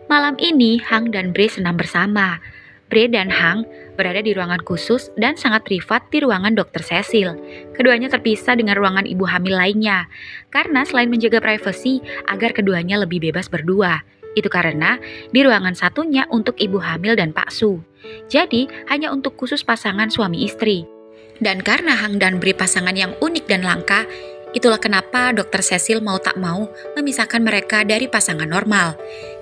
Malam ini, Hang dan Bre senam bersama. Bre dan Hang berada di ruangan khusus dan sangat privat di ruangan Dr. Cecil. Keduanya terpisah dengan ruangan ibu hamil lainnya, karena selain menjaga privasi agar keduanya lebih bebas berdua. Itu karena di ruangan satunya untuk ibu hamil dan Pak Su. Jadi, hanya untuk khusus pasangan suami istri. Dan karena Hang dan Bre pasangan yang unik dan langka, itulah kenapa Dr. Cecil mau tak mau memisahkan mereka dari pasangan normal.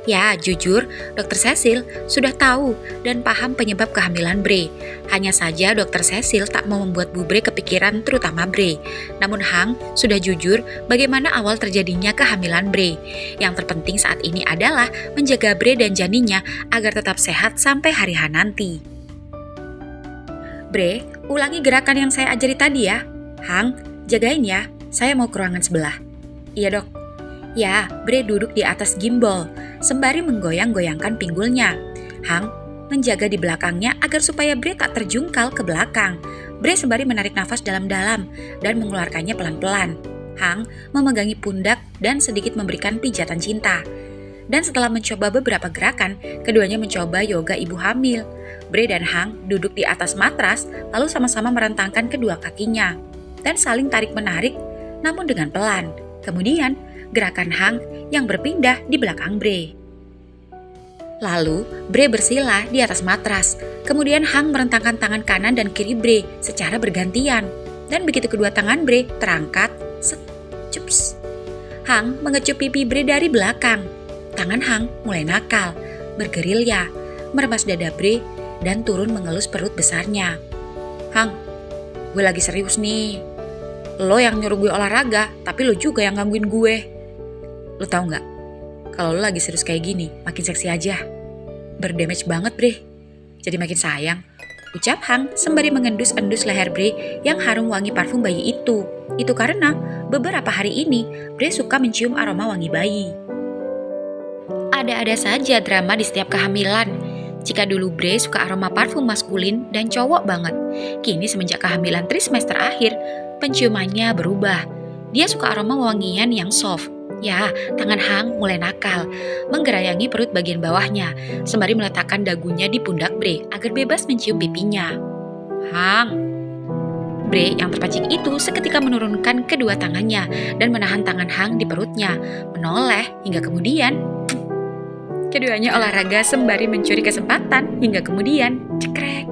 Ya, jujur, Dr. Cecil sudah tahu dan paham penyebab kehamilan Bre. Hanya saja Dr. Cecil tak mau membuat Bu Bre kepikiran terutama Bre. Namun Hang sudah jujur bagaimana awal terjadinya kehamilan Bre. Yang terpenting saat ini adalah menjaga Bre dan janinnya agar tetap sehat sampai hari H nanti. Bre, ulangi gerakan yang saya ajari tadi ya. Hang, jagain ya. Saya mau ke ruangan sebelah. Iya dok. Ya, Bre duduk di atas gimbal, sembari menggoyang-goyangkan pinggulnya. Hang menjaga di belakangnya agar supaya Bre tak terjungkal ke belakang. Bre sembari menarik nafas dalam-dalam dan mengeluarkannya pelan-pelan. Hang memegangi pundak dan sedikit memberikan pijatan cinta. Dan setelah mencoba beberapa gerakan, keduanya mencoba yoga ibu hamil. Bre dan Hang duduk di atas matras, lalu sama-sama merentangkan kedua kakinya. Dan saling tarik-menarik, namun dengan pelan. Kemudian, gerakan Hang yang berpindah di belakang Bre. Lalu, Bre bersila di atas matras. Kemudian Hang merentangkan tangan kanan dan kiri Bre secara bergantian. Dan begitu kedua tangan Bre terangkat, cups. Hang mengecup pipi Bre dari belakang. Tangan Hang mulai nakal, bergerilya, meremas dada Bre dan turun mengelus perut besarnya. Hang, gue lagi serius nih. Lo yang nyuruh gue olahraga, tapi lo juga yang gangguin gue. Lo tau gak, kalau lo lagi serius kayak gini, makin seksi aja. Berdamage banget Bre, jadi makin sayang. Ucap Hang sembari mengendus-endus leher Bre yang harum wangi parfum bayi itu. Itu karena beberapa hari ini Bre suka mencium aroma wangi bayi. Ada-ada saja drama di setiap kehamilan. Jika dulu Bre suka aroma parfum maskulin dan cowok banget, kini semenjak kehamilan trimester akhir, penciumannya berubah. Dia suka aroma wangian yang soft. Ya, tangan Hang mulai nakal, menggerayangi perut bagian bawahnya, sembari meletakkan dagunya di pundak Bre agar bebas mencium pipinya. Hang. Bre yang terpancing itu seketika menurunkan kedua tangannya dan menahan tangan Hang di perutnya, menoleh hingga kemudian keduanya olahraga sembari mencuri kesempatan hingga kemudian cekrek.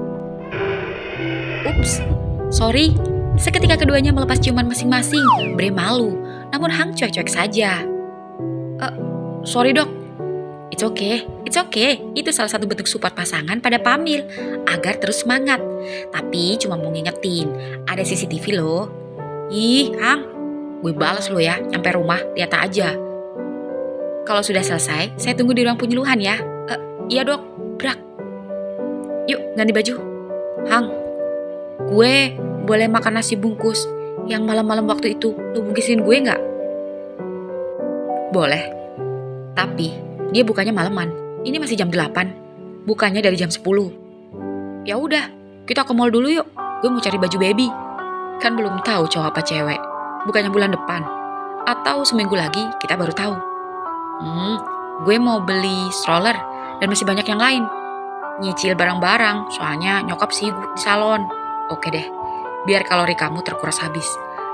Ups, sorry. Seketika keduanya melepas ciuman masing-masing, Bre malu, namun Hang cuek-cuek saja. Sorry dok. It's okay. Itu salah satu bentuk support pasangan pada Pamil, agar terus semangat. Tapi cuma mau ngingetin, ada CCTV loh. Ih, Hang, gue balas lo ya, nyampe rumah, lihat aja. Kalau sudah selesai, saya tunggu di ruang penyuluhan ya. Iya dok, brak. Yuk, ganti baju. Hang, gue boleh makan nasi bungkus yang malam-malam waktu itu lo bungkisin gue nggak? Boleh. Tapi, dia bukanya malaman. Ini masih jam 8, bukannya dari jam 10. Ya udah, kita ke mall dulu yuk. Gue mau cari baju baby. Kan belum tahu cowok apa cewek. Bukannya bulan depan. Atau seminggu lagi kita baru tahu. Gue mau beli stroller dan masih banyak yang lain. Nyicil barang-barang, soalnya nyokap sibuk di salon. Oke deh, biar kalori kamu terkuras habis.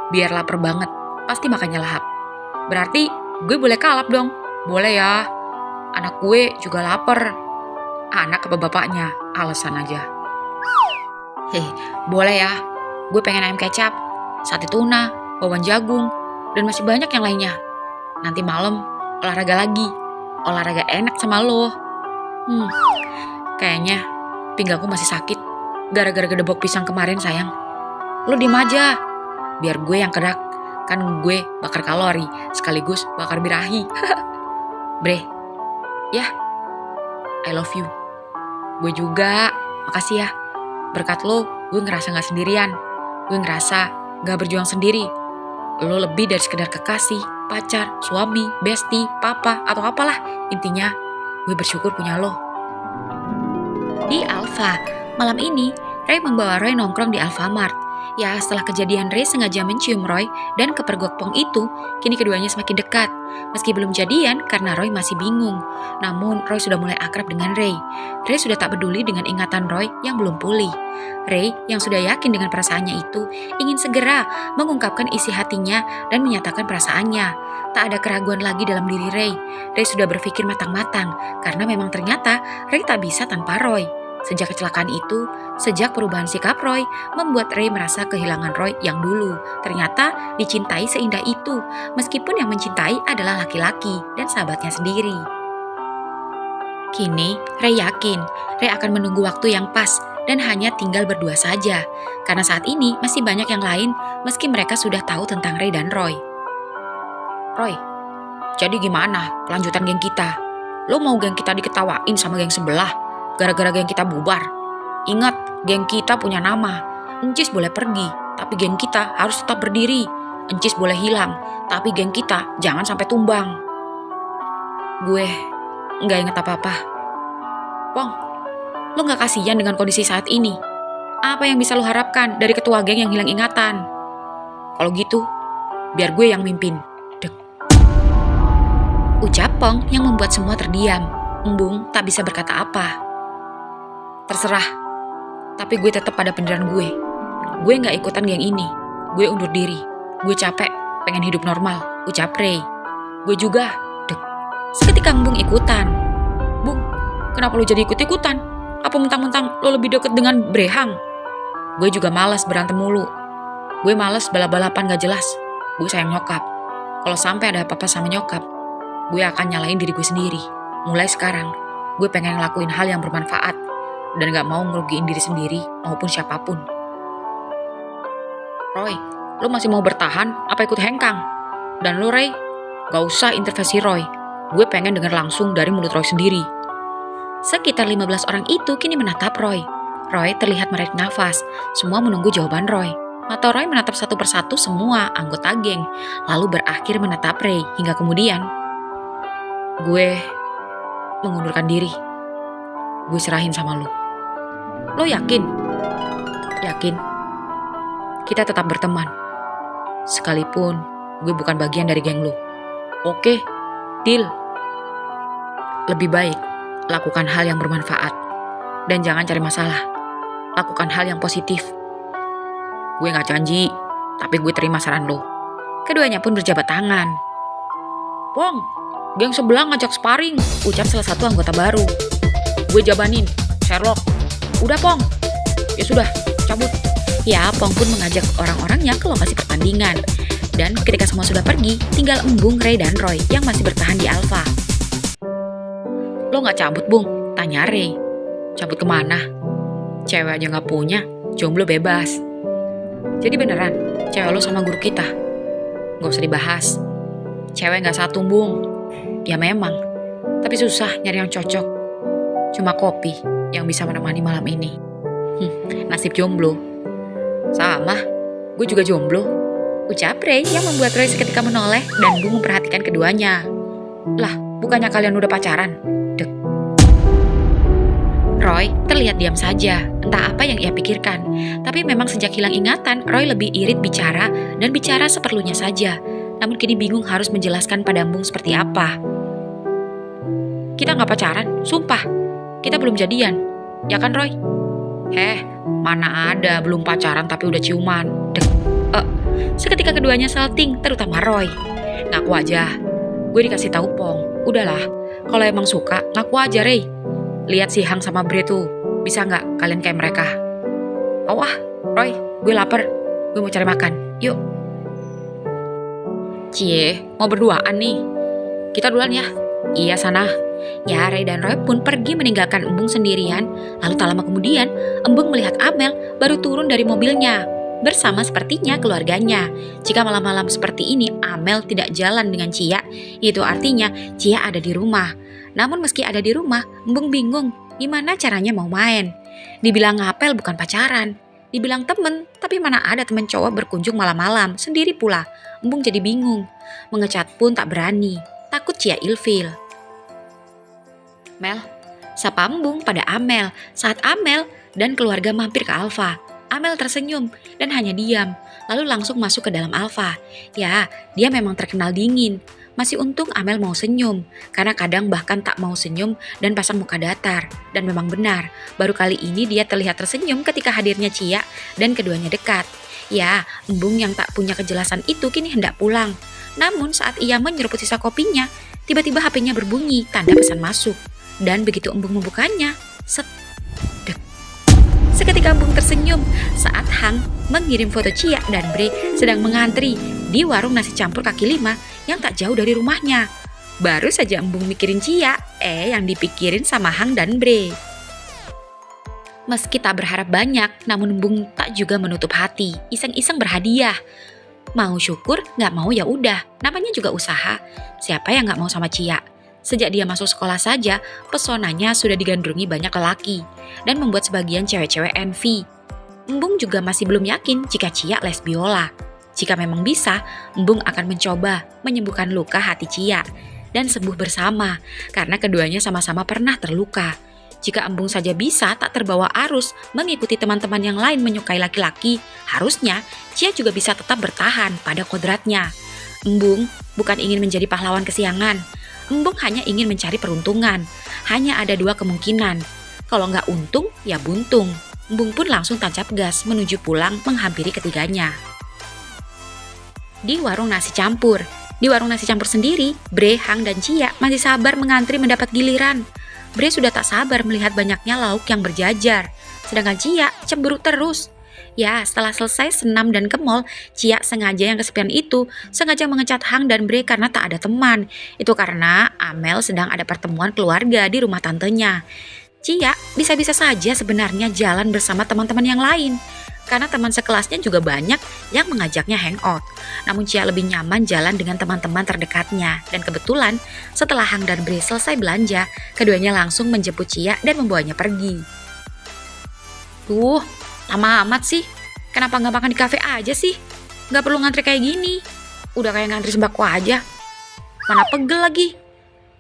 Biar lapar banget, pasti makannya lahap. Berarti gue boleh kalap dong. Boleh ya, anak gue juga lapar. Anak apa bapaknya, alasan aja. Boleh ya, gue pengen ayam kecap, sate tuna, bawang jagung, dan masih banyak yang lainnya. Nanti malam olahraga lagi. Olahraga enak sama lo. Kayaknya pinggangku masih sakit gara-gara gedebok pisang kemarin sayang. Lo diem aja, biar gue yang kerak. Kan gue bakar kalori sekaligus bakar birahi. Bre, ya, I love you. Gue juga, makasih ya. Berkat lo, gue ngerasa gak sendirian. Gue ngerasa gak berjuang sendiri. Lo lebih dari sekedar kekasih, pacar, suami, bestie, papa, atau apalah. Intinya, gue bersyukur punya lo. Di Alfa, malam ini, Ray membawa Roy nongkrong di Alfamart. Ya, setelah kejadian Ray sengaja mencium Roy dan kepergok Pong itu, kini keduanya semakin dekat. Meski belum jadian karena Roy masih bingung. Namun, Roy sudah mulai akrab dengan Ray. Ray sudah tak peduli dengan ingatan Roy yang belum pulih. Ray, yang sudah yakin dengan perasaannya itu, ingin segera mengungkapkan isi hatinya dan menyatakan perasaannya. Tak ada keraguan lagi dalam diri Ray. Ray sudah berpikir matang-matang, karena memang ternyata Ray tak bisa tanpa Roy. Sejak kecelakaan itu, sejak perubahan sikap Roy, membuat Ray merasa kehilangan Roy yang dulu. Ternyata dicintai seindah itu, meskipun yang mencintai adalah laki-laki dan sahabatnya sendiri. Kini, Ray yakin Ray akan menunggu waktu yang pas dan hanya tinggal berdua saja. Karena saat ini masih banyak yang lain meski mereka sudah tahu tentang Ray dan Roy. Roy, jadi gimana kelanjutan geng kita? Lo mau geng kita diketawain sama geng sebelah? Gara-gara geng kita bubar. Ingat, geng kita punya nama. Encis boleh pergi, tapi geng kita harus tetap berdiri. Encis boleh hilang, tapi geng kita jangan sampai tumbang. Gue nggak inget apa-apa. Pong, lo nggak kasihan dengan kondisi saat ini? Apa yang bisa lo harapkan dari ketua geng yang hilang ingatan? Kalau gitu, biar gue yang mimpin. Dek. Ucap Pong yang membuat semua terdiam. Embung tak bisa berkata apa. Terserah, tapi gue tetap pada pendirian gue. Gue gak ikutan geng ini. Gue undur diri. Gue capek, pengen hidup normal, ucap Ray. Gue juga, dek. Seketika Embung ikutan. Bung, kenapa lo jadi ikut-ikutan? Apa mentang-mentang lo lebih deket dengan Brehang? Gue juga malas berantem mulu. Gue malas balap-balapan gak jelas. Gue sayang nyokap. Kalau sampai ada apa-apa sama nyokap, gue akan nyalain diri gue sendiri. Mulai sekarang, gue pengen ngelakuin hal yang bermanfaat dan gak mau ngerugiin diri sendiri maupun siapapun. Roy, lo masih mau bertahan apa ikut hengkang? Dan lo Ray, gak usah intervensi Roy. Gue pengen denger langsung dari mulut Roy sendiri. Sekitar 15 orang itu kini menatap Roy. Roy terlihat menarik nafas, semua menunggu jawaban Roy. Mata Roy menatap satu persatu semua anggota geng, lalu berakhir menatap Ray hingga kemudian. Gue mengundurkan diri. Gue serahin sama lo. Lo yakin? Yakin. Kita tetap berteman. Sekalipun gue bukan bagian dari geng lo. Oke, deal. Lebih baik lakukan hal yang bermanfaat. Dan jangan cari masalah. Lakukan hal yang positif. Gue gak janji, tapi gue terima saran lo. Keduanya pun berjabat tangan. Pong, geng sebelah ngajak sparring, ucap salah satu anggota baru. Gue jabanin, Sherlock. Udah Pong. Ya sudah, cabut. Ya, Pong pun mengajak orang-orangnya ke lokasi pertandingan. Dan ketika semua sudah pergi, tinggal Embung, Ray, dan Roy yang masih bertahan di Alpha. Lo gak cabut, Bung? Tanya Ray. Cabut kemana? Cewek aja gak punya, jomblo bebas. Jadi beneran, cewek lo sama guru kita? Gak usah dibahas. Cewek gak satu, Bung. Ya memang, tapi susah nyari yang cocok. Cuma kopi yang bisa menemani malam ini. Nasib jomblo. Sama, gue juga jomblo. Ucap Ray yang membuat Roy seketika menoleh dan Bung memperhatikan keduanya. Lah, bukannya kalian udah pacaran? Dek. Roy terlihat diam saja, entah apa yang ia pikirkan. Tapi memang sejak hilang ingatan, Roy lebih irit bicara dan bicara seperlunya saja. Namun kini bingung harus menjelaskan pada Embung seperti apa. Kita gak pacaran, sumpah. Kita belum jadian, ya kan Roy? Mana ada belum pacaran tapi udah ciuman. Dek. Seketika keduanya salting, terutama Roy. Ngaku aja, gue dikasih tahu Pong. Udahlah, kalau emang suka, ngaku aja Ray. Lihat si Hang sama Bre tuh, bisa gak kalian kayak mereka? Awah, Roy, gue lapar. Gue mau cari makan, yuk. Cie, mau berduaan nih. Kita duluan ya. Iya sana. Ya, Ray dan Roy pun pergi meninggalkan Embung sendirian. Lalu tak lama kemudian, Embung melihat Amel baru turun dari mobilnya. Bersama sepertinya keluarganya. Jika malam-malam seperti ini Amel tidak jalan dengan Cia, itu artinya Cia ada di rumah. Namun meski ada di rumah, Embung bingung gimana caranya mau main. Dibilang ngapel bukan pacaran. Dibilang temen, tapi mana ada temen cowok berkunjung malam-malam, sendiri pula. Embung jadi bingung. Mengecat pun tak berani, takut Cia ilfil. Mel, sapa Embung pada Amel saat Amel dan keluarga mampir ke Alpha. Amel tersenyum dan hanya diam, lalu langsung masuk ke dalam Alfa. Ya, dia memang terkenal dingin. Masih untung Amel mau senyum, karena kadang bahkan tak mau senyum dan pasang muka datar. Dan memang benar, baru kali ini dia terlihat tersenyum ketika hadirnya Cia dan keduanya dekat. Ya, embung yang tak punya kejelasan itu kini hendak pulang. Namun saat ia menyeruput sisa kopinya, tiba-tiba HP-nya berbunyi tanda pesan masuk. Dan begitu embung membukanya, set. Seketika embung tersenyum saat Hang mengirim foto Cia dan Bre sedang mengantri di warung nasi campur kaki lima yang tak jauh dari rumahnya. Baru saja embung mikirin Cia, yang dipikirin sama Hang dan Bre. Meski tak berharap banyak, namun embung tak juga menutup hati, iseng-iseng berhadiah. Mau syukur, nggak mau ya udah, namanya juga usaha. Siapa yang nggak mau sama Cia? Sejak dia masuk sekolah saja, pesonanya sudah digandrungi banyak lelaki dan membuat sebagian cewek-cewek envy. Embung juga masih belum yakin jika Cia les biola. Jika memang bisa, Embung akan mencoba menyembuhkan luka hati Cia dan sembuh bersama karena keduanya sama-sama pernah terluka. Jika Embung saja bisa tak terbawa arus mengikuti teman-teman yang lain menyukai laki-laki, harusnya Cia juga bisa tetap bertahan pada kodratnya. Embung bukan ingin menjadi pahlawan kesiangan. Embung hanya ingin mencari peruntungan. Hanya ada dua kemungkinan. Kalau nggak untung, ya buntung. Embung pun langsung tancap gas menuju pulang menghampiri ketiganya. Di warung nasi campur. Di warung nasi campur sendiri, Bre, Hang, dan Cia masih sabar mengantri mendapat giliran. Bre sudah tak sabar melihat banyaknya lauk yang berjajar. Sedangkan Cia cemburu terus. Ya, setelah selesai senam dan ke mall, Cia sengaja yang kesepian itu sengaja mengecat Hang dan Bre karena tak ada teman. Itu karena Amel sedang ada pertemuan keluarga di rumah tantenya. Cia bisa-bisa saja sebenarnya jalan bersama teman-teman yang lain. Karena teman sekelasnya juga banyak yang mengajaknya hangout. Namun Cia lebih nyaman jalan dengan teman-teman terdekatnya. Dan kebetulan setelah Hang dan Bre selesai belanja, keduanya langsung menjemput Cia dan membawanya pergi. Tuh, lama amat sih. Kenapa nggak makan di kafe aja sih? Nggak perlu ngantri kayak gini. Udah kayak ngantri sembako aja. Mana pegel lagi.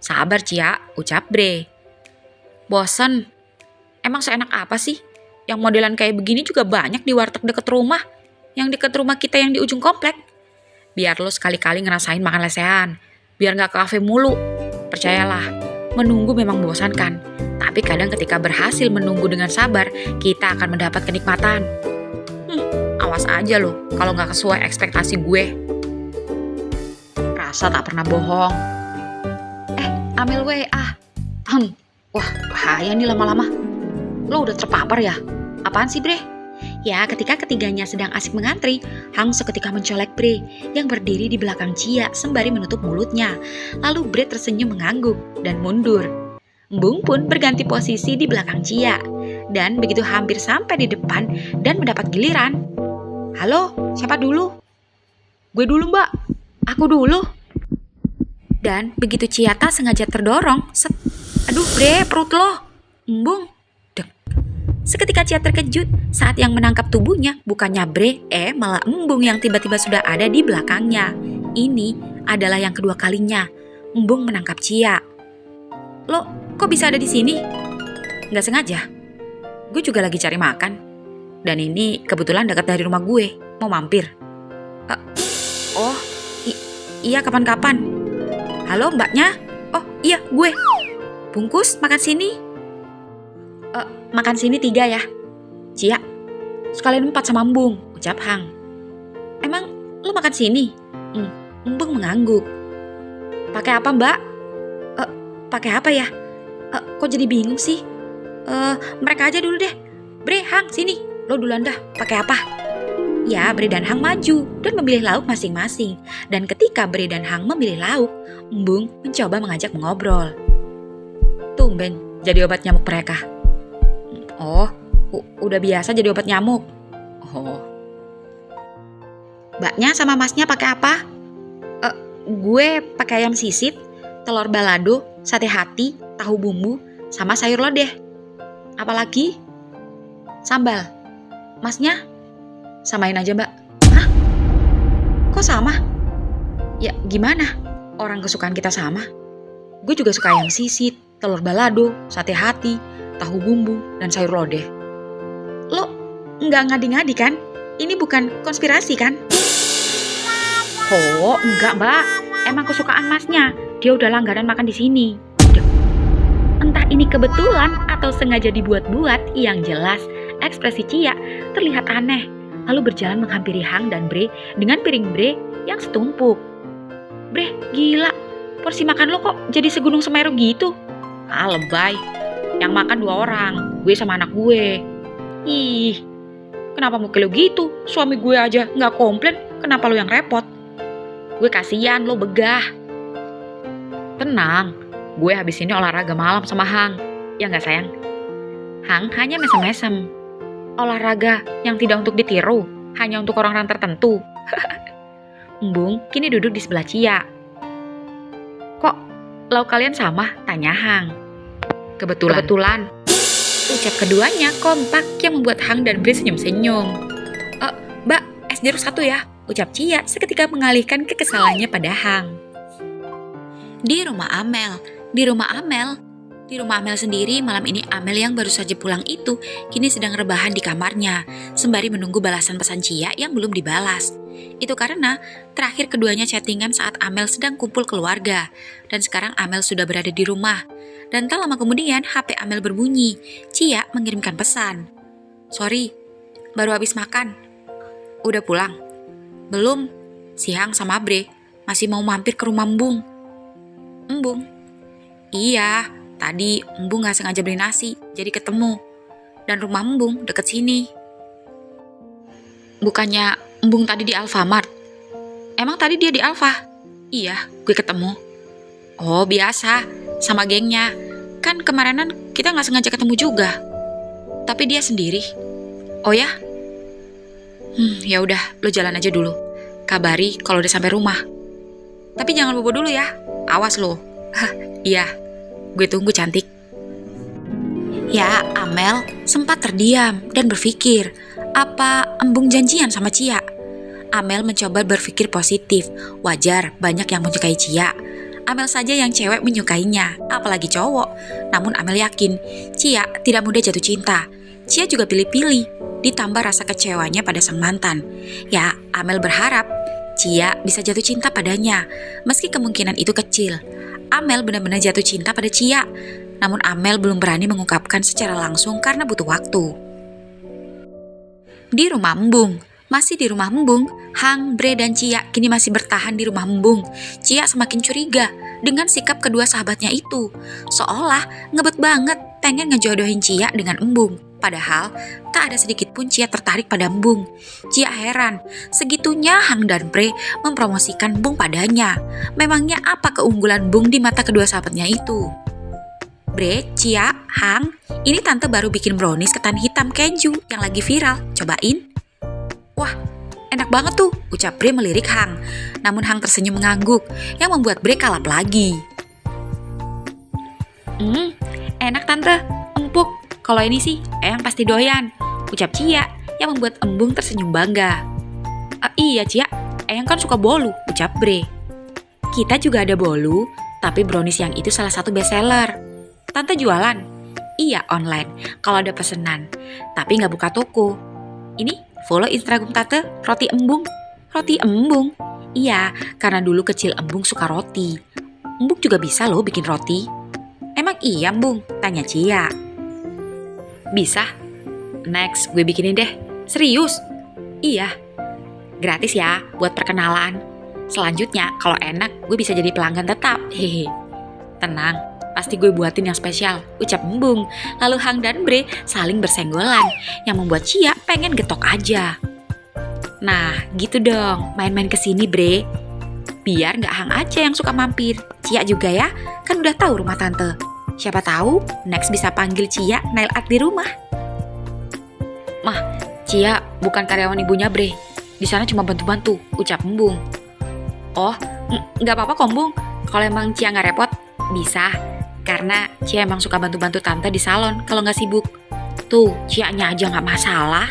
Sabar Cia, ucap Bre. Bosen. Emang seenak apa sih? Yang modelan kayak begini juga banyak di warteg deket rumah. Yang deket rumah kita yang di ujung komplek. Biar lo sekali-kali ngerasain makan lesehan. Biar gak ke kafe mulu. Percayalah, menunggu memang membosankan. Tapi kadang ketika berhasil menunggu dengan sabar, kita akan mendapat kenikmatan. Awas aja lo kalau gak sesuai ekspektasi gue. Rasa tak pernah bohong. Amel WA. Wah, bahaya nih lama-lama. Lo udah terpapar ya? Apaan sih Bre? Ya, ketika ketiganya sedang asik mengantri, Hang seketika mencolek Bre yang berdiri di belakang Cia sembari menutup mulutnya. Lalu Bre tersenyum mengangguk dan mundur. Embung pun berganti posisi di belakang Cia. Dan begitu hampir sampai di depan dan mendapat giliran. Halo, siapa dulu? Gue dulu mbak, aku dulu. Dan begitu Cia tak sengaja terdorong, aduh Bre, perut lo. Embung. Seketika Cia terkejut saat yang menangkap tubuhnya bukannya Bre, malah Embung yang tiba-tiba sudah ada di belakangnya. Ini adalah yang kedua kalinya Embung menangkap Cia. Lo, kok bisa ada di sini? Nggak sengaja. Gue juga lagi cari makan. Dan ini kebetulan dekat dari rumah gue. Mau mampir. Iya kapan-kapan. Halo mbaknya? Oh iya gue. Bungkus makan sini. Makan sini 3 ya. Cia, sekalian 4 sama Embung, ucap Hang. Emang lo makan sini? Embung mengangguk. Pakai apa mbak? Pakai apa ya? Kok jadi bingung sih? Mereka aja dulu deh. Bre, Hang, sini. Lo duluan dah, pakai apa? Ya, Bre dan Hang maju dan memilih lauk masing-masing. Dan ketika Bre dan Hang memilih lauk, Embung mencoba mengajak mengobrol. Tumben jadi obat nyamuk mereka. Oh, udah biasa jadi obat nyamuk. Oh. Mbaknya sama masnya pakai apa? Gue pakai ayam sisit, telur balado, sate hati, tahu bumbu, sama sayur lodeh. Apalagi? Sambal. Masnya? Samain aja mbak. Hah? Kok sama? Ya gimana? Orang kesukaan kita sama. Gue juga suka ayam sisit, telur balado, sate hati, tahu bumbu, dan sayur lodeh. nggak ngadi-ngadi kan? Ini bukan konspirasi kan? Oh, enggak mbak. Emang kesukaan masnya. Dia udah langganan makan di sini. Entah ini kebetulan atau sengaja dibuat-buat, yang jelas ekspresi Cia terlihat aneh. Lalu berjalan menghampiri Hang dan Bre dengan piring Bre yang setumpuk. Bre, gila. Porsi makan lo kok jadi segunung Semeru gitu? Ah, lebay. Yang makan 2 orang, gue sama anak gue. Ih, kenapa muka lo gitu? Suami gue aja nggak komplain, kenapa lo yang repot? Gue kasihan lo begah. Tenang, gue habis ini olahraga malam sama Hang. Ya nggak sayang? Hang hanya mesem-mesem. Olahraga yang tidak untuk ditiru, hanya untuk orang-orang tertentu. Embung kini duduk di sebelah Cia. Kok lauk kalian sama? Tanya Hang. Kebetulan. Ucap keduanya kompak yang membuat Hang dan Bre senyum-senyum. Mbak, es jeruk 1 ya? Ucap Cia seketika mengalihkan kekesalannya pada Hang. Di rumah Amel sendiri malam ini Amel yang baru saja pulang itu kini sedang rebahan di kamarnya sembari menunggu balasan pesan Cia yang belum dibalas. Itu karena terakhir keduanya chattingan saat Amel sedang kumpul keluarga dan sekarang Amel sudah berada di rumah. Dan tak lama kemudian HP Amel berbunyi. Cia mengirimkan pesan. Sorry, baru habis makan. Udah pulang? Belum, si Hang sama Bre masih mau mampir ke rumah Embung. Embung? Iya, tadi Embung gak sengaja beli nasi, jadi ketemu. Dan rumah Embung deket sini. Bukannya Embung tadi di Alfamart? Emang tadi dia di Alfa? Iya, gue ketemu. Oh, biasa, sama gengnya. Kan kemarinan kita gak sengaja ketemu juga. Tapi dia sendiri. Oh ya? Ya udah, lo jalan aja dulu. Kabari kalau udah sampai rumah. Tapi jangan bobo dulu ya. Awas lo. Iya, gue tunggu cantik. Ya, Amel sempat terdiam dan berpikir, apa Embung janjian sama Cia? Amel mencoba berpikir positif. Wajar banyak yang menyukai Cia. Amel saja yang cewek menyukainya, apalagi cowok. Namun Amel yakin Cia tidak mudah jatuh cinta. Cia juga pilih-pilih, ditambah rasa kecewanya pada sang mantan. Ya, Amel berharap Cia bisa jatuh cinta padanya, meski kemungkinan itu kecil. Amel benar-benar jatuh cinta pada Cia, namun Amel belum berani mengungkapkan secara langsung karena butuh waktu. Di rumah Embung, masih di rumah Embung, Hang, Bre, dan Cia kini masih bertahan di rumah Embung. Cia semakin curiga dengan sikap kedua sahabatnya itu, seolah ngebet banget pengen ngejodohin Cia dengan Embung. Padahal tak ada sedikit pun Cia tertarik pada Embung. Cia heran, segitunya Hang dan Bre mempromosikan Embung padanya. Memangnya apa keunggulan Embung di mata kedua sahabatnya itu? Bre, Cia, Hang, ini tante baru bikin brownies ketan hitam keju yang lagi viral. Cobain. Wah, enak banget tuh, ucap Bre melirik Hang. Namun Hang tersenyum mengangguk, yang membuat Bre kalap lagi. Enak tante, empuk. Kalau ini sih, Eyang pasti doyan, ucap Cia, yang membuat Embung tersenyum bangga. Iya Cia, Eyang kan suka bolu, ucap Bre. Kita juga ada bolu, tapi brownies yang itu salah satu bestseller. Tante jualan? Iya, online, kalau ada pesanan, tapi nggak buka toko. Ini follow Instagram tante, roti Embung. Roti Embung? Iya, karena dulu kecil Embung suka roti. Embung juga bisa loh bikin roti. Emang iya Embung? Tanya Cia. Bisa. Next, gue bikinin deh. Serius? Iya. Gratis ya, buat perkenalan. Selanjutnya, kalau enak, gue bisa jadi pelanggan tetap. Hehe. Tenang, pasti gue buatin yang spesial, ucap Embung. Lalu Hang dan Bre saling bersenggolan, yang membuat Cia pengen getok aja. Nah, gitu dong, main-main kesini Bre. Biar gak Hang aja yang suka mampir. Cia juga ya, kan udah tahu rumah tante. Siapa tahu next bisa panggil Cia nail art di rumah. Mah, Cia bukan karyawan ibunya Bre. Di sana cuma bantu-bantu, ucap Embung. Oh, nggak apa-apa kok Embung. Kalau emang Cia nggak repot, bisa. Karena Cia emang suka bantu-bantu tante di salon kalau nggak sibuk. Tuh, Cia-nya aja nggak masalah.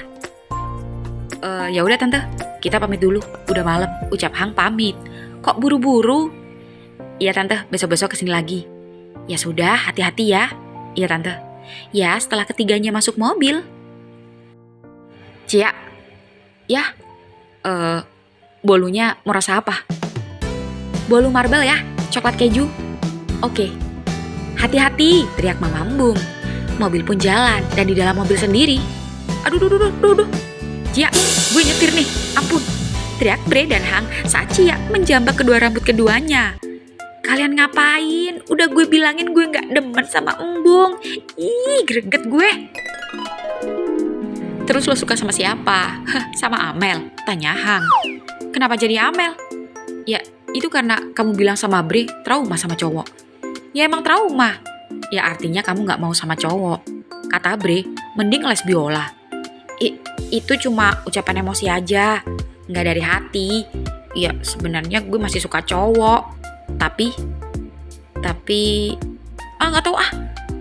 Ya udah tante, kita pamit dulu. Udah malam, ucap Hang pamit. Kok buru-buru? Iya tante, besok-besok kesini lagi. Ya sudah, hati-hati ya. Iya tante. Ya, setelah ketiganya masuk mobil. Cia, ya, eh, bolunya mau rasa apa? Bolu marble ya, coklat keju. Oke. Hati-hati, teriak Mama Embung. Mobil pun jalan, dan di dalam mobil sendiri. Aduh, duh. Cia, gue nyetir nih, ampun. Teriak Bre dan Hang saat Cia menjambak kedua rambut keduanya. Kalian ngapain? Udah gue bilangin gue gak demen sama Embung. Ih, greget gue. Terus lo suka sama siapa? Sama Amel, tanya Hang. Kenapa jadi Amel? Ya, itu karena kamu bilang sama Bre trauma sama cowok. Ya emang trauma. Ya artinya kamu gak mau sama cowok. Kata Bre, mending les biola. Itu cuma ucapan emosi aja, gak dari hati. Ya sebenarnya gue masih suka cowok. Tapi gak tahu ah.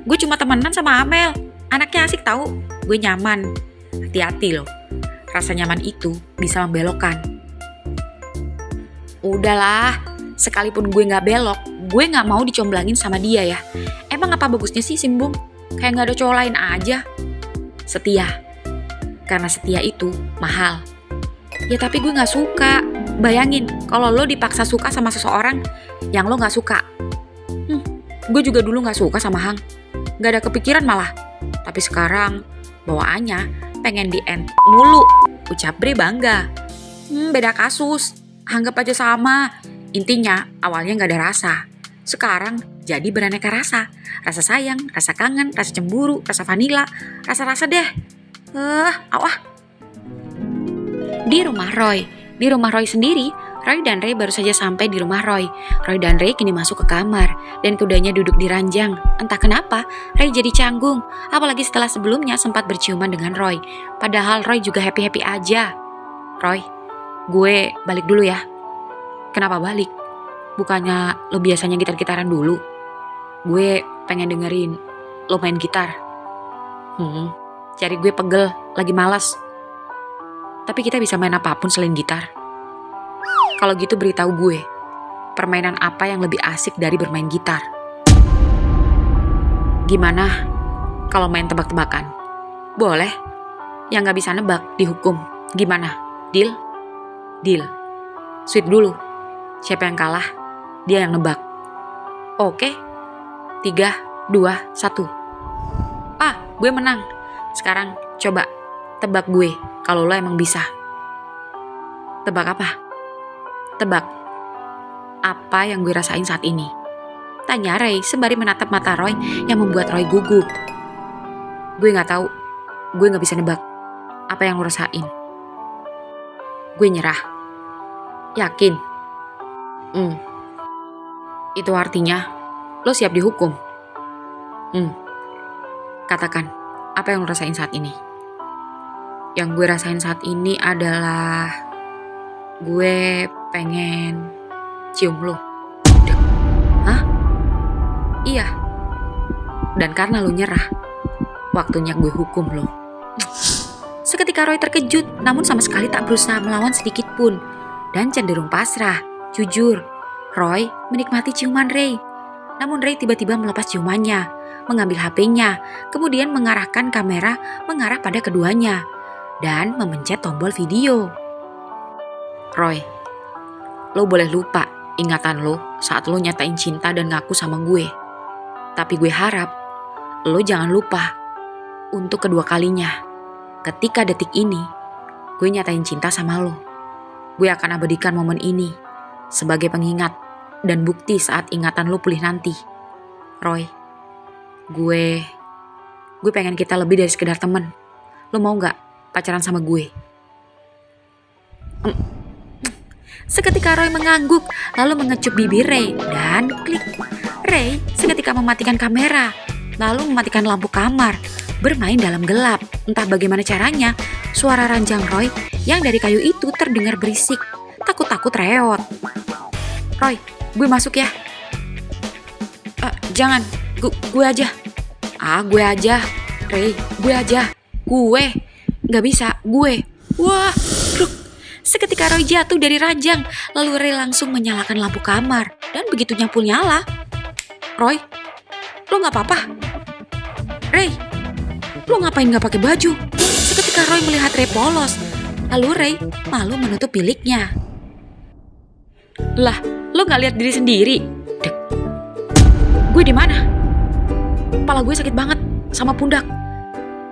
Gue cuma temenan sama Amel. Anaknya asik tahu. Gue nyaman. Hati-hati loh. Rasa nyaman itu bisa membelokkan. Udahlah, sekalipun gue gak belok, gue gak mau dicomblangin sama dia ya. Emang apa bagusnya sih Simbung? Kayak gak ada cowok lain aja. Setia. Karena setia itu mahal. Ya tapi gue gak suka. Bayangin kalau lo dipaksa suka sama seseorang yang lo gak suka. Gue juga dulu gak suka sama Hang. Gak ada kepikiran malah. Tapi sekarang bawaannya pengen di-end mulu. Ucap Bre bangga. Beda kasus. Anggap aja sama. Intinya awalnya gak ada rasa. Sekarang jadi beraneka rasa. Rasa sayang, rasa kangen, rasa cemburu, rasa vanila. Rasa-rasa deh. Di rumah Roy sendiri, Roy dan Ray baru saja sampai di rumah Roy. Roy dan Ray kini masuk ke kamar dan keduanya duduk di ranjang. Entah kenapa, Ray jadi canggung, apalagi setelah sebelumnya sempat berciuman dengan Roy. Padahal Roy juga happy-happy aja. Roy, gue balik dulu ya. Kenapa balik? Bukannya lo biasanya gitar-gitaran dulu? Gue pengen dengerin lo main gitar. Cari gue pegel, lagi malas. Tapi kita bisa main apapun selain gitar. Kalau gitu beritahu gue, permainan apa yang lebih asik dari bermain gitar? Gimana kalau main tebak-tebakan? Boleh. Yang gak bisa nebak dihukum. Gimana? Deal? Deal. Sweet dulu. Siapa yang kalah, dia yang nebak. Oke. 3, 2, 1. Gue menang. Sekarang coba tebak gue kalau lo emang bisa. Tebak apa? Tebak apa yang gue rasain saat ini? Tanya Ray sembari menatap mata Roy yang membuat Roy gugup. Gue gak tahu. Gue gak bisa nebak apa yang lo rasain. Gue nyerah. Yakin? Itu artinya lo siap dihukum. Katakan, apa yang lo rasain saat ini? Yang gue rasain saat ini adalah gue pengen cium lo. Hah? Iya. Dan karena lo nyerah, waktunya gue hukum lo. Seketika Roy terkejut, namun sama sekali tak berusaha melawan sedikit pun. Dan cenderung pasrah. Jujur, Roy menikmati ciuman Ray. Namun Ray tiba-tiba melepas ciumannya, mengambil HP-nya, kemudian mengarahkan kamera mengarah pada keduanya, dan memencet tombol video. Roy, lo boleh lupa ingatan lo saat lo nyatain cinta dan ngaku sama gue. Tapi gue harap lo jangan lupa untuk kedua kalinya. Ketika detik ini, gue nyatain cinta sama lo. Gue akan abadikan momen ini sebagai pengingat dan bukti saat ingatan lo pulih nanti. Roy, gue pengen kita lebih dari sekedar temen. Lo mau gak pacaran sama gue? Seketika Roy mengangguk, lalu mengecup bibir Ray dan klik. Ray seketika mematikan kamera, lalu mematikan lampu kamar, bermain dalam gelap. Entah bagaimana caranya, suara ranjang Roy yang dari kayu itu terdengar berisik, takut-takut reot. Roy, gue masuk ya. Jangan, gue aja. Gue aja. Ray, gue aja. Gue. Gak bisa, gue. Wah, bruk. Seketika Roy jatuh dari ranjang, lalu Ray langsung menyalakan lampu kamar. Dan begitu nyampul nyala. Roy, lo gak apa-apa? Ray, lo ngapain gak pakai baju? Seketika ketika Roy melihat Ray polos. Lalu Ray malu menutup biliknya. Lah, lo gak lihat diri sendiri? Dek. Gue di mana? Kepala gue sakit banget sama pundak.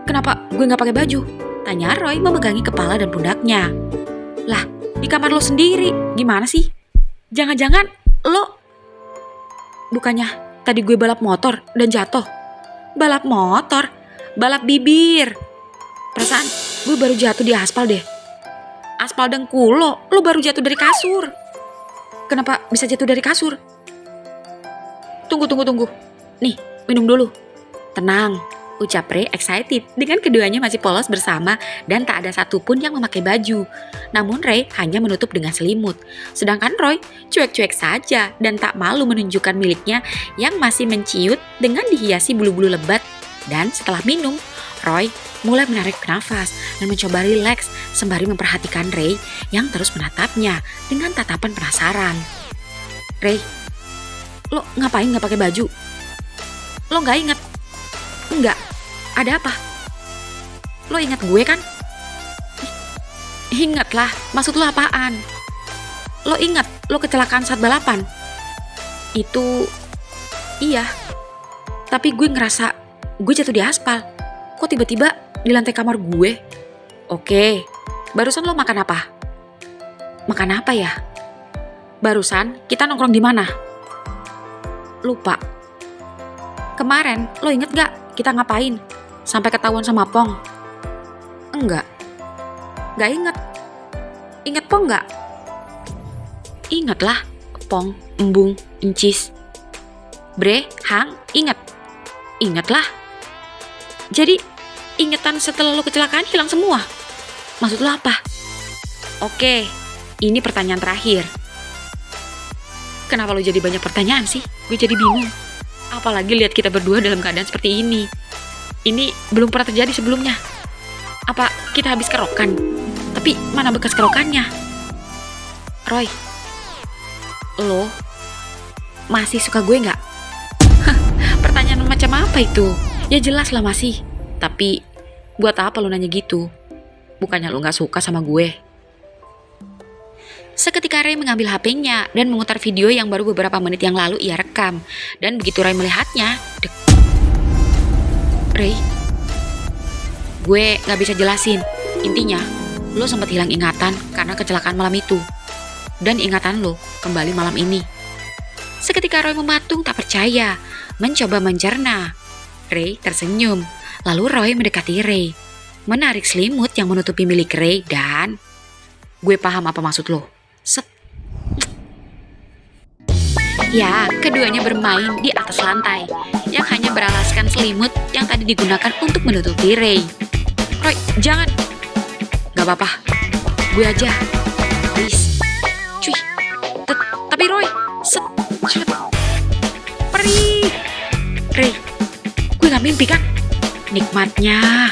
Kenapa gue gak pakai baju? Tanya Roy memegangi kepala dan pundaknya. Lah, di kamar lo sendiri. Gimana sih? Jangan-jangan lo... Bukannya tadi gue balap motor dan jatuh? Balap motor? Balap bibir. Perasaan gue baru jatuh di aspal deh. Aspal dengkul lo baru jatuh dari kasur. Kenapa bisa jatuh dari kasur? Tunggu. Nih, minum dulu. Tenang, ucap Ray excited dengan keduanya masih polos bersama dan tak ada satupun yang memakai baju. Namun Ray hanya menutup dengan selimut. Sedangkan Roy cuek-cuek saja dan tak malu menunjukkan miliknya yang masih menciut dengan dihiasi bulu-bulu lebat. Dan setelah minum, Roy mulai menarik nafas dan mencoba rileks sembari memperhatikan Ray yang terus menatapnya dengan tatapan penasaran. Ray, lo ngapain gak pakai baju? Lo gak inget? Enggak, ada apa? Lo ingat gue kan? Ingat lah, maksud lo apaan? Lo ingat lo kecelakaan saat balapan? Itu, iya. Tapi gue ngerasa gue jatuh di aspal. Kok tiba-tiba di lantai kamar gue? Oke, barusan lo makan apa? Makan apa ya? Barusan kita nongkrong di mana? Lupa. Kemarin lo inget gak kita ngapain? Sampai ketahuan sama Pong? Enggak. Gak inget. Inget Pong gak? Inget lah. Pong, Embung, Encis. Bre, Hang, inget? Inget lah. Jadi ingetan setelah lo kecelakaan hilang semua? Maksud lo apa? Oke, ini pertanyaan terakhir. Kenapa lo jadi banyak pertanyaan sih? Gue jadi bingung. Apalagi lihat kita berdua dalam keadaan seperti ini. Ini belum pernah terjadi sebelumnya. Apa kita habis kerokan? Tapi mana bekas kerokannya? Roy, lo masih suka gue gak? Pertanyaan macam apa itu? Ya jelas lah masih. Tapi buat apa lo nanya gitu? Bukannya lo gak suka sama gue? Seketika Ray mengambil HP-nya dan memutar video yang baru beberapa menit yang lalu ia rekam. Dan begitu Ray melihatnya, Ray, gue gak bisa jelasin. Intinya, lo sempat hilang ingatan karena kecelakaan malam itu. Dan ingatan lo kembali malam ini. Seketika Roy mematung tak percaya, mencoba mencerna. Ray tersenyum, lalu Roy mendekati Ray, menarik selimut yang menutupi milik Ray dan... Gue paham apa maksud lo. Set. Ya, keduanya bermain di atas lantai yang hanya beralaskan selimut yang tadi digunakan untuk menutupi Ray. Roy, jangan. Gak apa-apa, gue aja. Please. Cuy. Tapi Roy. Set. Perih. Ray, gue gak mimpi kan? Nikmatnya.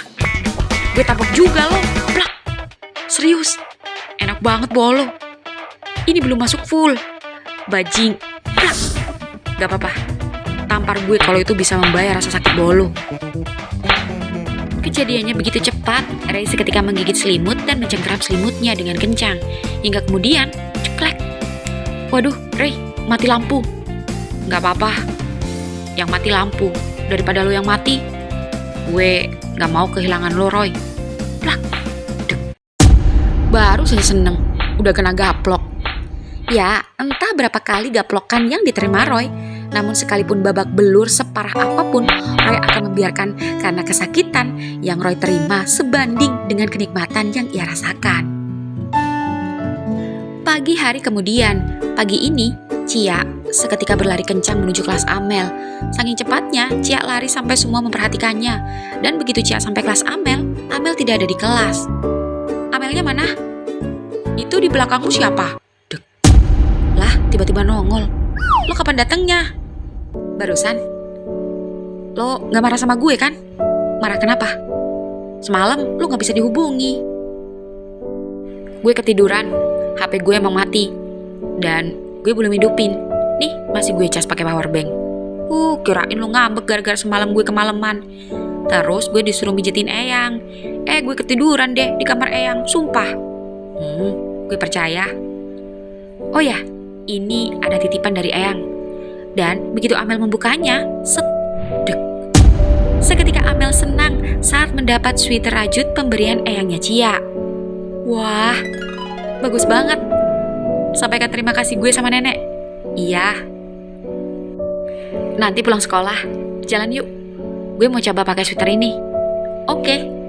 Gue tabok juga lo. Plak. Serius. Enak banget bolo. Ini belum masuk full. Bajing. Plak. Gak apa-apa. Tampar gue kalau itu bisa membayar rasa sakit bolo. Kejadiannya begitu cepat. Ray seketika menggigit selimut dan mencengkeram selimutnya dengan kencang. Hingga kemudian ceklek. Waduh, Ray, mati lampu. Gak apa-apa. Yang mati lampu daripada lo yang mati. Gue gak mau kehilangan lo, Roy. Plak. Dek. Baru saja seneng, udah kena gaplok. Ya, entah berapa kali gaplokan yang diterima Roy. Namun sekalipun babak belur separah apapun, Roy akan membiarkan karena kesakitan yang Roy terima sebanding dengan kenikmatan yang ia rasakan. Pagi hari kemudian, pagi ini, Cia seketika berlari kencang menuju kelas Amel. Saking cepatnya, Cia lari sampai semua memperhatikannya. Dan begitu Cia sampai kelas Amel, Amel tidak ada di kelas. Amelnya mana? Itu di belakangmu siapa? Dek. Lah, tiba-tiba nongol. Lo kapan datangnya? Barusan. Lo gak marah sama gue kan? Marah kenapa? Semalam lo gak bisa dihubungi. Gue ketiduran, HP gue emang mati. Dan gue belum hidupin. Nih, masih gue cas pakai power bank. Kirain lo ngambek gara-gara semalam gue kemalaman. Terus gue disuruh mijetin Eyang. Gue ketiduran deh di kamar Eyang, sumpah. Gue percaya. Oh ya, ini ada titipan dari Eyang. Dan begitu Amel membukanya, dek. Seketika Amel senang saat mendapat sweater rajut pemberian Eyangnya Cia. Wah, bagus banget. Sampaikan terima kasih gue sama nenek. Iya. Nanti pulang sekolah, jalan yuk. Gue mau coba pakai sweater ini. Oke.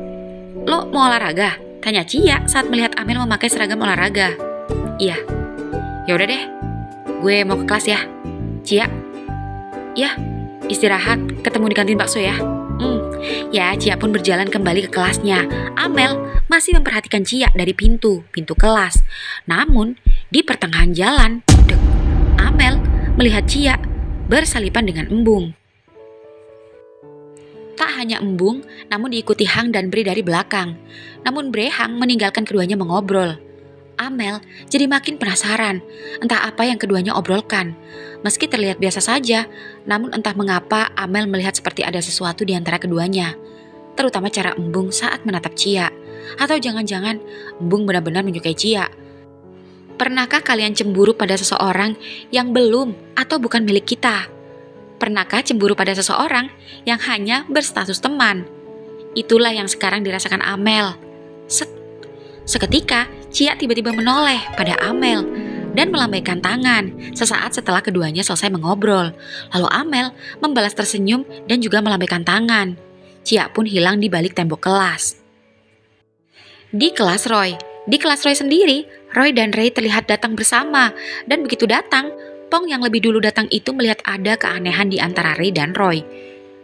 Lo mau olahraga? Tanya Cia saat melihat Amel memakai seragam olahraga. Iya. Yaudah deh, gue mau ke kelas ya. Cia. Ya, istirahat, ketemu di kantin bakso ya. Ya, Cia pun berjalan kembali ke kelasnya. Amel masih memperhatikan Cia dari pintu kelas. Namun, di pertengahan jalan, Amel melihat Cia bersalipan dengan Embung. Tak hanya Embung, namun diikuti Hang dan Bre dari belakang. Namun Bre Hang meninggalkan keduanya mengobrol. Amel jadi makin penasaran, entah apa yang keduanya obrolkan. Meski terlihat biasa saja, namun entah mengapa Amel melihat seperti ada sesuatu di antara keduanya. Terutama cara Embung saat menatap Cia. Atau jangan-jangan Embung benar-benar menyukai Cia. Pernahkah kalian cemburu pada seseorang yang belum atau bukan milik kita? Pernahkah cemburu pada seseorang yang hanya berstatus teman? Itulah yang sekarang dirasakan Amel. Seketika, Cia tiba-tiba menoleh pada Amel dan melambaikan tangan sesaat setelah keduanya selesai mengobrol. Lalu Amel membalas tersenyum dan juga melambaikan tangan. Cia pun hilang di balik tembok kelas. Di kelas Roy sendiri, Roy dan Ray terlihat datang bersama. Dan begitu datang, Pong yang lebih dulu datang itu melihat ada keanehan di antara Ray dan Roy.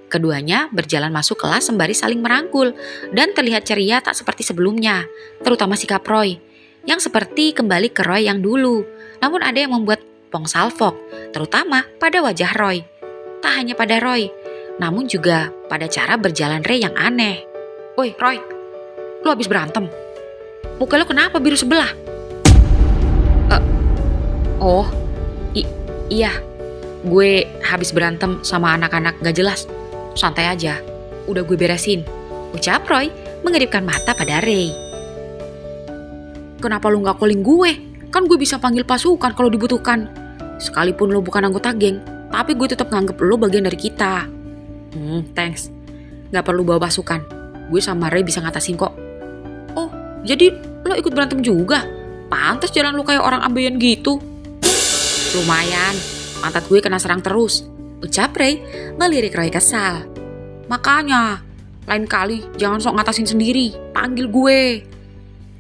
Keduanya berjalan masuk kelas sembari saling merangkul dan terlihat ceria tak seperti sebelumnya, terutama sikap Roy, yang seperti kembali ke Roy yang dulu. Namun ada yang membuat Pong salfok, terutama pada wajah Roy. Tak hanya pada Roy, namun juga pada cara berjalan Ray yang aneh. Woi Roy, lu habis berantem? Muka lu kenapa biru sebelah? Iya, gue habis berantem sama anak-anak gak jelas. Santai aja, udah gue beresin, ucap Roy mengeripkan mata pada Ray. Kenapa lu gak calling gue? Kan gue bisa panggil pasukan kalau dibutuhkan. Sekalipun lu bukan anggota geng, tapi gue tetap nganggep lu bagian dari kita. Thanks. Gak perlu bawa pasukan, gue sama Ray bisa ngatasin kok. Oh, jadi lo ikut berantem juga? Pantes jalan lu kayak orang ambeien gitu. Lumayan, pantat gue kena serang terus, ucap Ray melirik Roy kesal. Makanya, lain kali jangan sok ngatasin sendiri, panggil gue.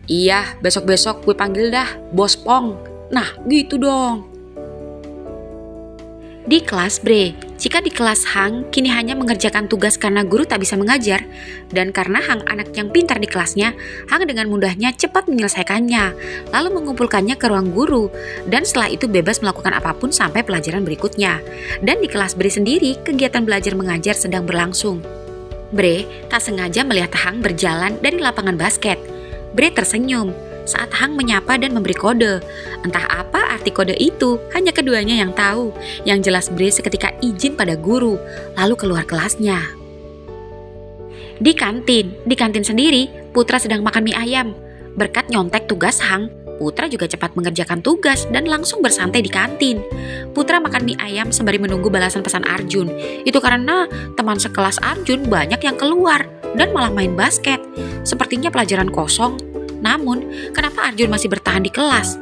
Iya, besok-besok gue panggil dah, Bos Pong. Nah, gitu dong. Di kelas Bre, jika di kelas Hang kini hanya mengerjakan tugas karena guru tak bisa mengajar, dan karena Hang anak yang pintar di kelasnya, Hang dengan mudahnya cepat menyelesaikannya, lalu mengumpulkannya ke ruang guru, dan setelah itu bebas melakukan apapun sampai pelajaran berikutnya. Dan di kelas Bre sendiri, kegiatan belajar mengajar sedang berlangsung. Bre tak sengaja melihat Hang berjalan dari lapangan basket. Bre tersenyum saat Hang menyapa dan memberi kode. Entah apa arti kode itu, hanya keduanya yang tahu. Yang jelas Bre seketika izin pada guru, lalu keluar kelasnya. Di kantin sendiri, Putra sedang makan mie ayam. Berkat nyontek tugas Hang, Putra juga cepat mengerjakan tugas dan langsung bersantai di kantin. Putra makan mie ayam sembari menunggu balasan pesan Arjun. Itu karena teman sekelas Arjun banyak yang keluar dan malah main basket. Sepertinya pelajaran kosong. Namun, kenapa Arjun masih bertahan di kelas?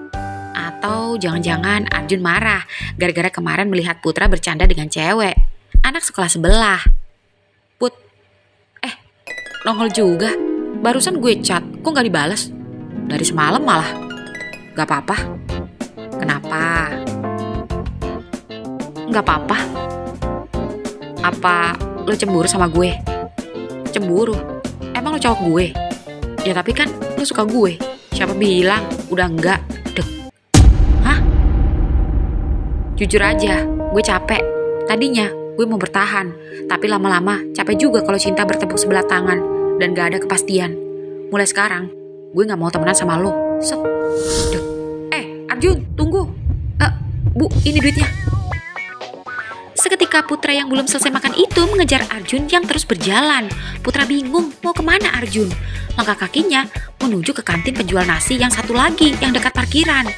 Atau jangan-jangan Arjun marah gara-gara kemarin melihat Putra bercanda dengan cewek, anak sekolah sebelah. Put, nongol juga. Barusan gue chat, kok gak dibales? Dari semalam malah. Gak apa-apa. Kenapa? Gak apa-apa. Apa lo cemburu sama gue? Cemburu? Emang lo cowok gue? Ya tapi kan lo suka gue. Siapa bilang? Udah enggak. Hah? Jujur aja, gue capek. Tadinya gue mau bertahan, tapi lama-lama capek juga kalau cinta bertepuk sebelah tangan dan gak ada kepastian. Mulai sekarang, gue gak mau temenan sama lo. Arjun, tunggu. Bu, ini duitnya. Seketika Putra yang belum selesai makan itu mengejar Arjun yang terus berjalan. Putra bingung mau kemana Arjun. Langkah kakinya menuju ke kantin penjual nasi yang satu lagi yang dekat parkiran.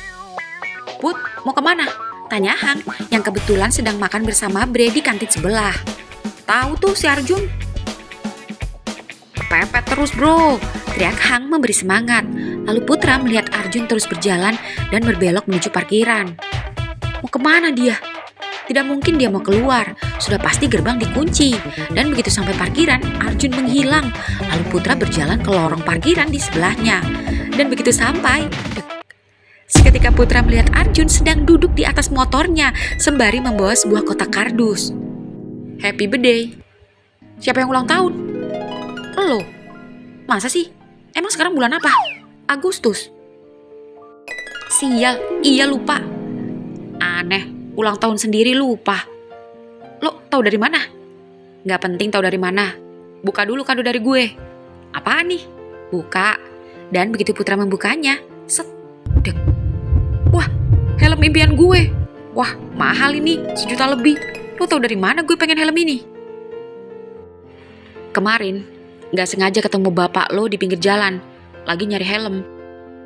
Put, mau kemana? Tanya Hang yang kebetulan sedang makan bersama Bre di kantin sebelah. Tahu tuh si Arjun. Pepet terus bro, teriak Hang memberi semangat. Lalu Putra melihat Arjun terus berjalan dan berbelok menuju parkiran. Mau kemana dia? Tidak mungkin dia mau keluar, sudah pasti gerbang dikunci. Dan begitu sampai parkiran, Arjun menghilang. Lalu Putra berjalan ke lorong parkiran di sebelahnya. Dan begitu sampai, seketika Putra melihat Arjun sedang duduk di atas motornya sembari membawa sebuah kotak kardus. Happy birthday. Siapa yang ulang tahun? Lo. Masa sih? Emang sekarang bulan apa? Agustus. Sial, iya lupa. Aneh. Ulang tahun sendiri lupa. Lo tahu dari mana? Gak penting tahu dari mana. Buka dulu kado dari gue. Apaan nih? Buka. Dan begitu Putra membukanya, set. Dek. Wah, helm impian gue. Wah, mahal ini, 1 juta lebih. Lo tahu dari mana gue pengen helm ini? Kemarin, gak sengaja ketemu bapak lo di pinggir jalan. Lagi nyari helm.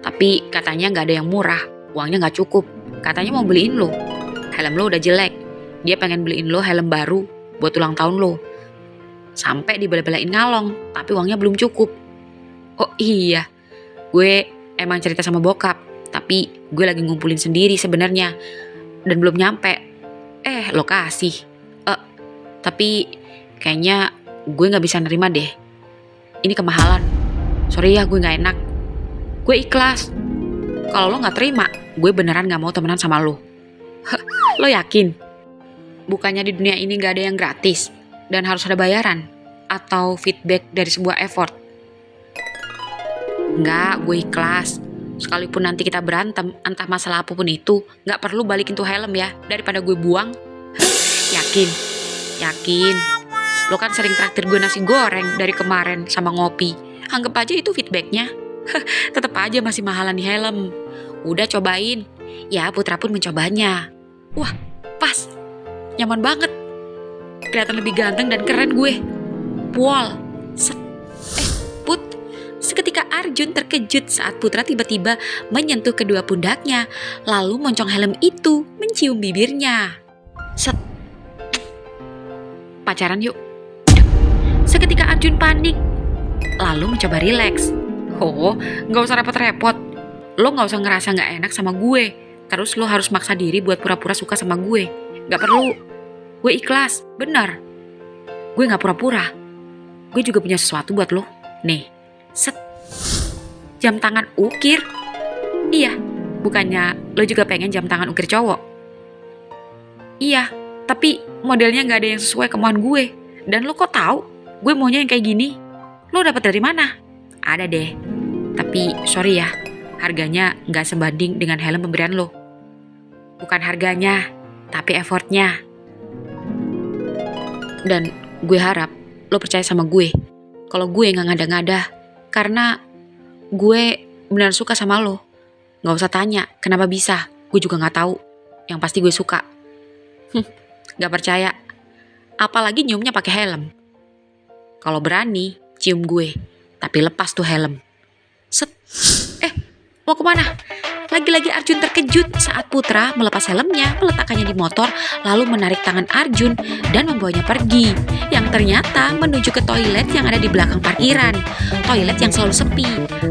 Tapi katanya gak ada yang murah. Uangnya gak cukup. Katanya mau beliin lo. Helm lo udah jelek. Dia pengen beliin lo helm baru buat ulang tahun lo. Sampai dibela-belain ngalong, tapi uangnya belum cukup. Oh iya, gue emang cerita sama bokap, tapi gue lagi ngumpulin sendiri sebenarnya dan belum nyampe. Lo kasih. Tapi kayaknya gue nggak bisa nerima deh. Ini kemahalan. Sorry ya, gue nggak enak. Gue ikhlas. Kalau lo nggak terima, gue beneran nggak mau temenan sama lo. Lo yakin? Bukannya di dunia ini gak ada yang gratis dan harus ada bayaran atau feedback dari sebuah effort? Enggak, gue ikhlas. Sekalipun nanti kita berantem, entah masalah apapun itu, gak perlu balikin tuh helm ya, daripada gue buang. Yakin? Yakin? Lo kan sering traktir gue nasi goreng dari kemarin sama ngopi. Anggap aja itu feedbacknya. Tetep aja masih mahalan nih helm. Udah cobain. Ya, Putra pun mencobanya. Wah, pas. Nyaman banget. Kelihatan lebih ganteng dan keren gue. Pual. Set. Put. Seketika Arjun terkejut saat Putra tiba-tiba menyentuh kedua pundaknya. Lalu moncong helm itu mencium bibirnya. Set. Pacaran yuk. Seketika Arjun panik. Lalu mencoba rileks. Oh, gak usah repot-repot. Lo gak usah ngerasa gak enak sama gue. Terus lo harus maksa diri buat pura-pura suka sama gue. Gak perlu. Gue ikhlas, benar. Gue gak pura-pura. Gue juga punya sesuatu buat lo. Nih, set. Jam tangan ukir. Iya, bukannya lo juga pengen jam tangan ukir cowok? Iya, tapi modelnya gak ada yang sesuai kemauan gue. Dan lo kok tahu gue maunya yang kayak gini? Lo dapet dari mana? Ada deh. Tapi sorry ya, harganya gak sebanding dengan helm pemberian lo. Bukan harganya, tapi effortnya. Dan gue harap lo percaya sama gue. Kalau gue gak ngada-ngada, karena gue benar suka sama lo. Gak usah tanya kenapa bisa, gue juga gak tahu. Yang pasti gue suka. Gak percaya. Apalagi nyiumnya pakai helm. Kalau berani, cium gue. Tapi lepas tuh helm. Set. Mau kemana? Lagi-lagi Arjun terkejut saat Putra melepas helmnya, meletakkannya di motor, lalu menarik tangan Arjun dan membawanya pergi. Yang ternyata menuju ke toilet yang ada di belakang parkiran. Toilet yang selalu sepi.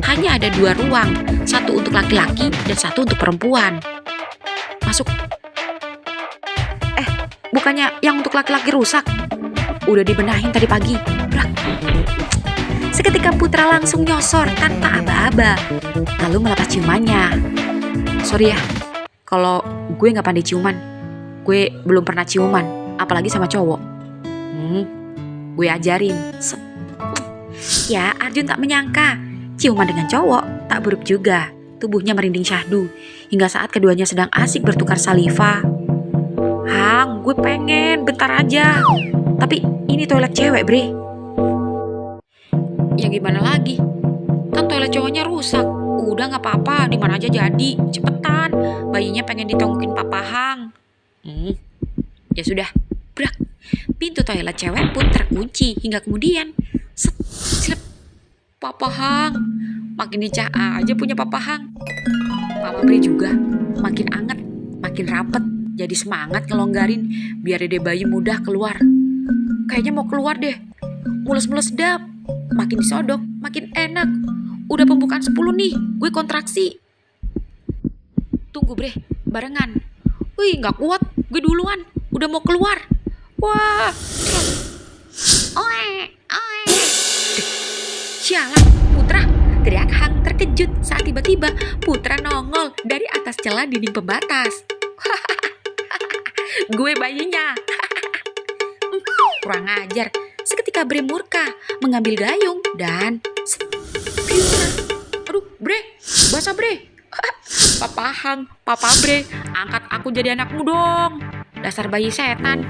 Hanya ada 2 ruang, satu untuk laki-laki dan satu untuk perempuan. Masuk. Bukannya yang untuk laki-laki rusak? Udah dibenahin tadi pagi. Brak. Seketika Putra langsung nyosor tanpa aba-aba, lalu melepas ciumannya. Sorry ya, kalau gue gak pandai ciuman. Gue belum pernah ciuman, apalagi sama cowok. Gue ajarin. Ya, Arjun tak menyangka ciuman dengan cowok tak buruk juga. Tubuhnya merinding syahdu hingga saat keduanya sedang asik bertukar saliva. Hang, gue pengen bentar aja. Tapi ini toilet cewek, bre. Ya gimana lagi? Kan toilet cowoknya rusak. Udah gak apa-apa, di mana aja jadi. Cepetan, bayinya pengen ditengokin Papa Hang. Ya sudah, Brak. Pintu toilet cewek pun terkunci hingga kemudian set, silep. Papa Hang, makin licah aja punya Papa Hang. Papa Bre juga makin anget, makin rapet. Jadi semangat ngelonggarin biar dede bayi mudah keluar. Kayaknya mau keluar deh. Mules-mules sedap. Makin disodok, makin enak. Udah pembukaan 10 nih, gue kontraksi. Tunggu Bre, barengan. Wih, gak kuat, gue duluan. Udah mau keluar. Wah. Oe, oe. Sialan, Putra. Teriak Hang terkejut saat tiba-tiba Putra nongol dari atas celah dinding pembatas. Gue bayinya. Kurang ajar. Seketika Bre murka mengambil gayung dan aduh Bre, basah Bre. Papa Hang, Papa Bre, angkat aku jadi anakmu dong. Dasar bayi setan.